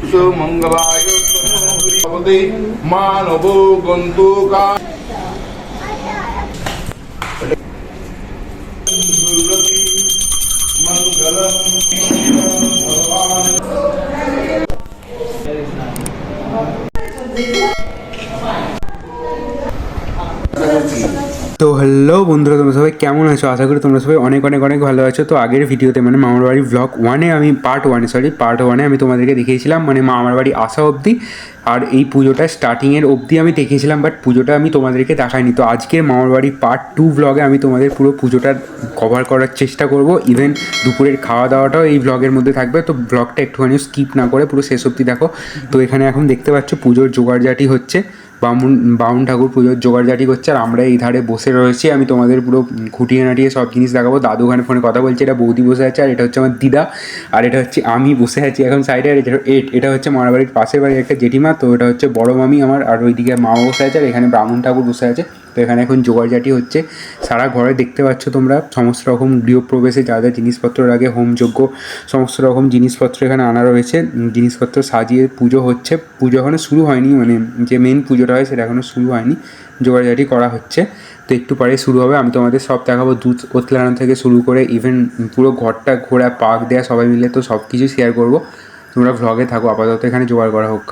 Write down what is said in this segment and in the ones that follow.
সুমঙ্গলায় তনুহরি মানবো গন্তুকা মঙ্গলম ভগবান। তো হ্যালো বন্ধুরা, তোমরা সবাই কেমন আছো? আশা করি তোমরা সবাই অনেক অনেক অনেক ভালো আছো। তো আগের ভিডিওতে মানে মামার বাড়ি ব্লগ ওয়ানে আমি পার্ট ওয়ানে আমি তোমাদেরকে দেখিয়েছিলাম মানে মামার বাড়ি আসা অবধি, আর এই পুজোটা স্টার্টিংয়ের অবধি আমি দেখিয়েছিলাম, বাট পুজোটা আমি তোমাদেরকে দেখাইনি। তো আজকের মামার বাড়ি পার্ট 2 ব্লগে আমি তোমাদের পুরো পুজোটা কভার করার চেষ্টা করব। ইভেন দুপুরের খাওয়া দাওয়াটাও এই ব্লগের মধ্যে থাকবে। তো ব্লগটা একটুখানি স্কিপ না করে পুরো শেষ অবধি দেখো। তো এখানে এখন দেখতে পাচ্ছ পুজোর জোগাড়জাটি হচ্ছে, বামুন ঠাকুর পুজোর জোগাড়জাটি করছে, আর আমরা এই ধারে বসে রয়েছি। আমি তোমাদের পুরো খুঁটিয়ে নাটিয়ে সব জিনিস দেখাবো। দাদু ওখানে ফোনে কথা বলছে, এটা বৌদি বসে আছে, আর এটা হচ্ছে আমার দিদা, আর এটা হচ্ছে আমি বসে আছি এখন সাইডে। আর এটা হচ্ছে মামার বাড়ির পাশের বাড়ির একটা জেঠিমা, তো এটা হচ্ছে বড় মামি আমার, আর ওইদিকে মা বসে আছে, আর এখানে ব্রাহ্মণ ঠাকুর বসে আছে। তো এখানে এখন জোগাড়জাটি হচ্ছে সারা ঘরে, দেখতে পাচ্ছ তোমরা সমস্ত রকম গৃহপ্রবেশে যা যা জিনিসপত্র লাগে, হোমযজ্ঞ সমস্ত রকম জিনিসপত্র এখানে আনা রয়েছে। জিনিসপত্র সাজিয়ে পুজো হচ্ছে। পুজো এখনও শুরু হয়নি, মানে যে মেন পুজোটা হয় সেটা এখনও শুরু হয়নি, জোগাড়জাটি করা হচ্ছে। তো একটু পরে শুরু হবে। আমি তোমাদের সব দেখাবো, দুধ ওতলানো থেকে শুরু করে ইভেন পুরো ঘরটা ঘোরা, পাক দেওয়া সবাই মিলে, তো সব কিছু শেয়ার করবো। তোমরা ভ্লগে থাকো, আপাতত এখানে জোগাড় করা হোক।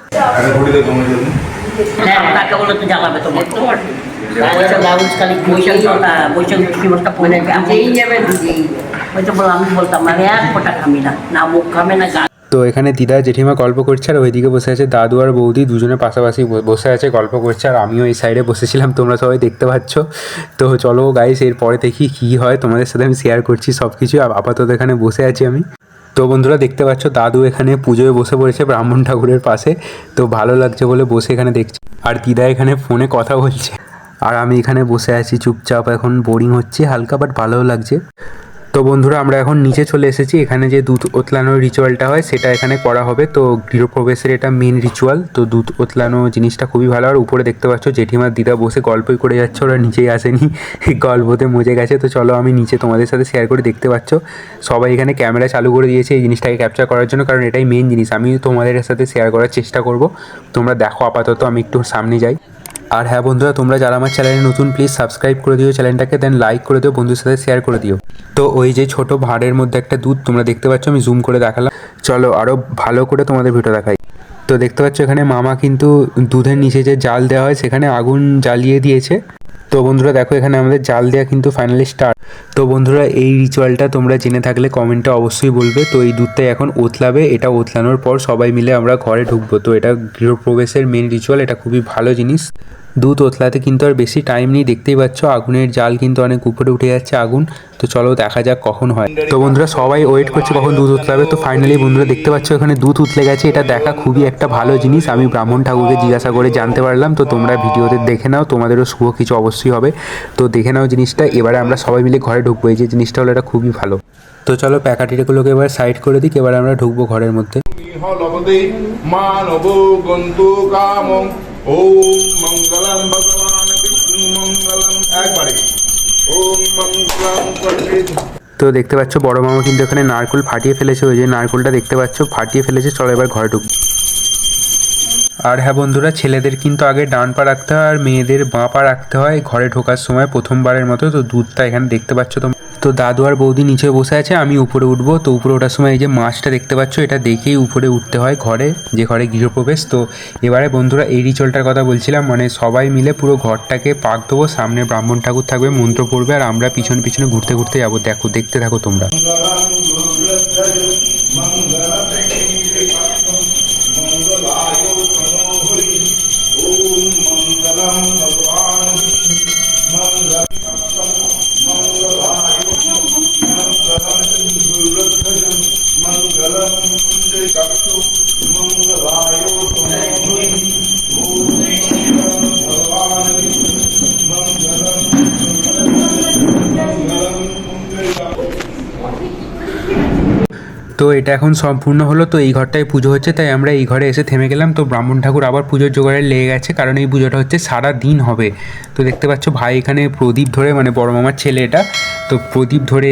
তো এখানে দিদা জেঠিমা গল্প করছে, আর ওইদিকে বসে আছে দাদু আর বৌদি, দুজনে পাশাপাশি বসে আছে গল্প করছে, আর আমিও এই সাইডে বসেছিলাম, তোমরা সবাই দেখতে পাচ্ছ। তো চলো গাইস, এরপরে দেখি কী হয়, তোমাদের সাথে আমি শেয়ার করছি সব কিছু। আপাতত এখানে বসে আছি আমি। তো বন্ধুরা দেখতে পাচ্ছ দাদু এখানে পুজোয় বসে পড়েছে ব্রাহ্মণ ঠাকুরের পাশে। তো ভালো লাগছে বলে বসে এখানে দেখছি, আর দিদা এখানে ফোনে কথা বলছে, আর আমি এখানে বসে আছি চুপচাপ। এখন বোরিং হচ্ছে হালকা, বাট ভালোও লাগছে। তো বন্ধুরা আমরা এখন নিচে চলে এসেছি। এখানে যে দুধ ওতলানোর রিচুয়ালটা হয় সেটা এখানে করা হবে। তো গৃহপ্রবেশের এটা মেন রিচুয়াল। তো দুধ ওতলানো জিনিসটা খুবই ভালো। আর উপরে দেখতে পাচ্ছ জেঠিমার দিদা বসে গল্পই করে যাচ্ছে, ওরা নিচেই আসেনি, গল্পতে মজে গেছে। তো চলো আমি নিচে তোমাদের সাথে শেয়ার করে, দেখতে পাচ্ছ সবাই এখানে ক্যামেরা চালু করে দিয়েছে এই জিনিসটাকে ক্যাপচার করার জন্য, কারণ এটাই মেন জিনিস। আমি তোমাদের সাথে শেয়ার করার চেষ্টা করব। তোমরা দেখো, আপাতত আমি একটু সামনে যাই। আর হ্যাঁ বন্ধুরা, তোমরা যারা আমার চ্যানেলে নতুন প্লিজ সাবস্ক্রাইব করে দিও চ্যানেলটাকে, দেন লাইক করে দিও, বন্ধুদের সাথে শেয়ার করে দিও। তো ওই যে ছোট ভাঁড়ের মধ্যে একটা দুধ তোমরা দেখতে পাচ্ছ, আমি জুম করে দেখালাম। চলো আরও ভালো করে তোমাদের ভিডিও দেখাই। তো দেখতে পাচ্ছ এখানে মামা কিন্তু দুধের নিচে যে জাল দেওয়া হয় সেখানে আগুন জ্বালিয়ে দিয়েছে। তো বন্ধুরা দেখো এখানে আমাদের জাল দেওয়া কিন্তু ফাইনালি স্টার্ট। তো বন্ধুরা এই রিচুয়ালটা তোমরা জেনে থাকলে কমেন্টে অবশ্যই বলবে। তো এই দুধটাই এখন ওতলাবে, এটা ওতলানোর পর সবাই মিলে আমরা ঘরে ঢুকবো। তো এটা গৃহপ্রবেশের মেন রিচুয়াল, এটা খুবই ভালো জিনিস। দুধ ওতলাতে কিন্তু আর বেশি টাইম নেই, দেখতেই পাচ্ছ আগুনের জাল কিন্তু অনেক উপরে উঠে যাচ্ছে আগুন। তো চলো দেখা যাক কখন হয়। তো বন্ধুরা সবাই ওয়েট করছে কখন দুধ উতলাবে। তো ফাইনালি বন্ধুরা দেখতে পাচ্ছ এখানে দুধ উতলে গেছে। এটা দেখা খুবই একটা ভালো জিনিস। আমি ব্রাহ্মণ ঠাকুরকে জিজ্ঞাসা করে জানতে পারলাম। তো তোমরা ভিডিওতে দেখে নাও, তোমাদেরও শুভ কিছু অবশ্যই হবে। তো দেখে নাও জিনিসটা। এবারে আমরা সবাই মিলে ঘরে ঢুকবো। এই যে জিনিসটা হলো এটা খুবই ভালো। তো চলো প্যাকাটিগুলোকে এবার সাইড করে দিক, এবার আমরা ঢুকবো ঘরের মধ্যে। ওম মঙ্গলম ভগবান বিষ্ণু মঙ্গলম, একবারে ওম মঙ্গলম পণ্ডিত। তো দেখতে পাচ্ছ বড় মামা কিন্তু এখানে নারকেল ফাটিয়ে ফেলেছে, ওই যে নারকেলটা দেখতে পাচ্ছ ফাটিয়ে ফেলেছে। চলো এবার ঘরে ঢুক। আর হ্যাঁ বন্ধুরা, ছেলেদের কিন্তু আগে ডান পা রাখতে হয় আর মেয়েদের বাঁ পা রাখতে হয় ঘরে ঢোকার সময় প্রথমবারের মতো। তো দুধটা এখানে দেখতে পাচ্ছ তোমরা। তো দাদু আর বৌদি নিচে বসে আছে, আমি উপরে উঠবো। তো উপরে ওঠার সময় এই যে মাছটা দেখতে পাচ্ছ, এটা দেখেই উপরে উঠতে হয় ঘরে, যে ঘরে গৃহপ্রবেশ। তো এবারে বন্ধুরা এই রিচুয়ালটার কথা বলছিলাম, মানে সবাই মিলে পুরো ঘরটাকে পাক দেবো, সামনে ব্রাহ্মণ ঠাকুর থাকবে, মন্ত্র পড়বে, আর আমরা পিছনে পিছনে ঘুরতে ঘুরতে যাবো। দেখো, দেখতে থাকো তোমরা। এটা এখন সম্পূর্ণ হলো, তো এই ঘরটায় পুজো হচ্ছে, তাই আমরা এই ঘরে এসে থেমে গেলাম। তো ব্রাহ্মণ ঠাকুর আবার পুজোর জোগাড়ে লেগে গেছে, কারণ এই পুজোটা হচ্ছে সারা দিন হবে। তো দেখতে পাচ্ছ ভাই এখানে প্রদীপ ধরে, মানে বড় মামার ছেলে এটা, তো প্রদীপ ধরে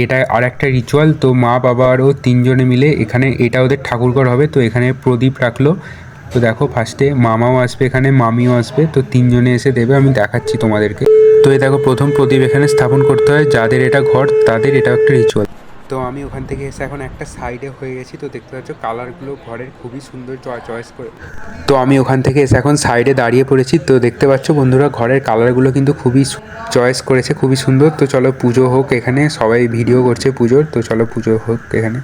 এটা আর একটা রিচুয়াল। তো মা বাবা আরও তিনজনে মিলে এখানে, এটা ওদের ঠাকুরঘর হবে, তো এখানে প্রদীপ রাখলো। তো দেখো ফার্স্টে মামাও আসবে, এখানে মামিও আসবে, তো তিনজনে এসে দেবে, আমি দেখাচ্ছি তোমাদেরকে। তো এই দেখো প্রথম প্রদীপ এখানে স্থাপন করতে হয়, যাদের এটা ঘর তাদের এটা একটা রিচুয়াল। তো আমি ওখান থেকে এসে এখন একটা সাইডে হয়ে গেছি, তো দেখতে পাচ্ছ কালারগুলো ঘরের খুবই সুন্দর চয়েস করে। তো আমি ওখান থেকে এসে এখন সাইডে দাঁড়িয়ে পড়েছি, তো দেখতে পাচ্ছ বন্ধুরা ঘরের কালারগুলো কিন্তু খুবই চয়েস করেছে, খুবই সুন্দর। তো চলো পুজো হোক, এখানে সবাই ভিডিও করছে পুজোর, তো চলো পুজো হোক এখানে।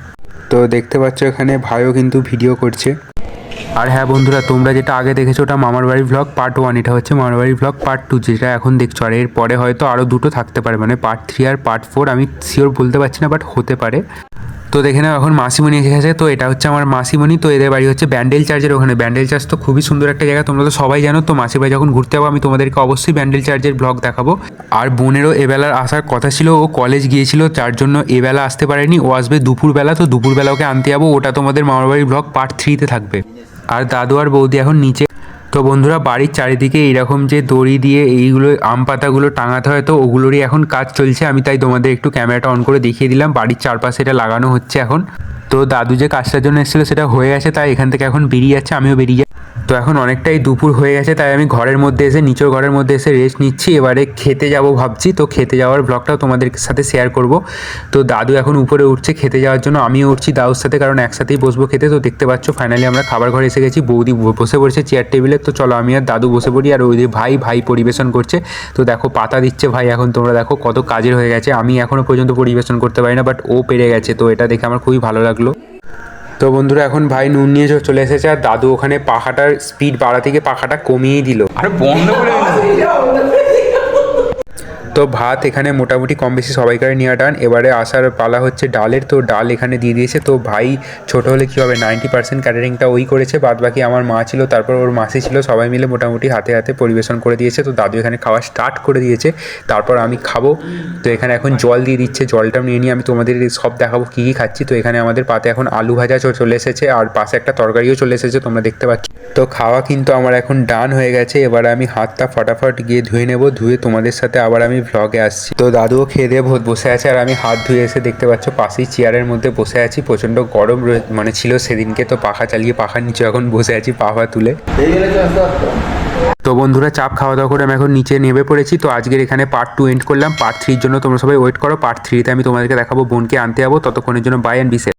তো দেখতে পাচ্ছ এখানে ভাইও কিন্তু ভিডিও করছে। আর হ্যাঁ বন্ধুরা, তোমরা যেটা আগে দেখেছো ওটা মামার বাড়ি ব্লগ পার্ট 1, এটা হচ্ছে মামার বাড়ি ব্লগ পার্ট 2 যেটা এখন দেখছো। আর এর পরে হয়তো আরও দুটো থাকতে পারে, মানে পার্ট 3 আর পার্ট 4, আমি শিওর বলতে পারছি না, বাট হতে পারে। তো দেখে নাও এখন মাসিমণি এসে গেছে, তো এটা হচ্ছে আমার মাসিমণি। তো এদের বাড়ি হচ্ছে ব্যান্ডেল চার্চের ওখানে। ব্যান্ডেল চার্চ তো খুবই সুন্দর একটা জায়গা, তোমরা তো সবাই জানো। তো মাসির বাড়ি যখন ঘুরতে যাবো আমি তোমাদেরকে অবশ্যই ব্যান্ডেল চার্চের ব্লগ দেখাবো। আর বোনেরও এবেলার আসার কথা ছিল, ও কলেজ গিয়েছিল, যার জন্য এবেলা আসতে পারেনি, ও আসবে দুপুরবেলা। তো দুপুরবেলা ওকে আনতে যাবো, ওটা তোমাদের মামার বাড়ির ব্লগ পার্ট 3-তে থাকবে। আর দাদু আর বৌদি এখন নিচে। তো বন্ধুরা বাড়ির চারিদিকে এইরকম যে দড়ি দিয়ে এইগুলো আম পাতাগুলো টাঙাতে হয়, তো ওগুলোরই এখন কাজ চলছে। আমি তাই তোমাদের একটু ক্যামেরাটা অন করে দেখিয়ে দিলাম, বাড়ির চারপাশে এটা লাগানো হচ্ছে এখন। তো দাদু যে কাজটার জন্য এসেছিলো সেটা হয়ে গেছে, তাই এখান থেকে এখন বেরিয়ে যাচ্ছে, আমিও বেরিয়ে যাই। তো এখন অনেকটাই দুপুর হয়ে গেছে, তাই আমি ঘরের মধ্যে এসে, নিচের ঘরের মধ্যে এসে রেস্ট নিচ্ছি। এবারে খেতে যাব ভাবছি, তো খেতে যাওয়ার ব্লগটাও তোমাদের সাথে শেয়ার করব। তো দাদু এখন উপরে উঠছে খেতে যাওয়ার জন্য, আমিও উঠছি দাদুর সাথে, কারণ একসাথেই বসবো খেতে। তো দেখতে পাচ্ছ ফাইনালি আমরা খাবার ঘরে এসে গেছি, বৌদি বসে পড়েছে চেয়ার টেবিলে। তো চলো আমি আর দাদু বসে পড়ি, আর ওই ভাই পরিবেশন করছে। তো দেখো পাতা দিচ্ছে ভাই, এখন তোমরা দেখো কত কাজের হয়ে গেছে। আমি এখনও পর্যন্ত পরিবেশন করতে পারি না, বাট ও পেরে গেছে, তো এটা দেখে আমার খুবই ভালো লাগলো। তো বন্ধুরা এখন ভাই নুন নিয়ে চলে এসেছে, আর দাদু ওখানে পাখাটার স্পিড বাড়া থেকে পাখাটা কমিয়েই দিল। আরে বন্ধ করে তো ভাত এখানে মোটামুটি কম বেশি সবাইকার নেওয়া ডান। এবারে আসার পালা হচ্ছে ডালের, তো ডাল এখানে দিয়ে দিয়েছে। তো ভাই ছোট হলে কী হবে, 90% ক্যাটারিংটা ওই করেছে, বাদ বাকি আমার মা ছিল, তারপর ওর মাসি ছিল, সবাই মিলে মোটামুটি হাতে হাতে পরিবেশন করে দিয়েছে। তো দাদু এখানে খাওয়া স্টার্ট করে দিয়েছে, তারপর আমি খাবো। তো এখানে এখন জল দিয়ে দিচ্ছে, জলটা নিয়ে নিয়ে আমি তোমাদের সব দেখাবো কী কী খাচ্ছি। তো এখানে আমাদের পাতে এখন আলু ভাজা চলে এসেছে, আর পাশে একটা তরকারিও চলে এসেছে, তোমরা দেখতে পাচ্ছ। তো খাওয়া কিন্তু আমার এখন ডান হয়ে গেছে। এবার আমি হাতটা ফটাফট গিয়ে ধুয়ে নেব, ধুয়ে তোমাদের সাথে আবার আমি ব্লগে আসছি। তো দাদুও খেয়ে দিয়ে বসে আছে, আর আমি হাত ধুয়ে এসে দেখতে পাচ্ছ পাশেই চেয়ারের মধ্যে বসে আছি। প্রচণ্ড গরম মানে ছিল সেদিনকে, তো পাখা চালিয়ে পাখার নিচে এখন বসে আছি পা তুলে। তো বন্ধুরা চাপ খাওয়া দাওয়া করে আমি এখন নিচে নেমে পড়েছি। তো আজকের এখানে পার্ট 2 এন্ড করলাম, পার্ট 3-র জন্য তোমরা সবাই ওয়েট করো। পার্ট 3-তে আমি তোমাদেরকে দেখাবো বোনকে আনতে যাবো। ততক্ষণের জন্য বাই অ্যান্ড বি সেফ।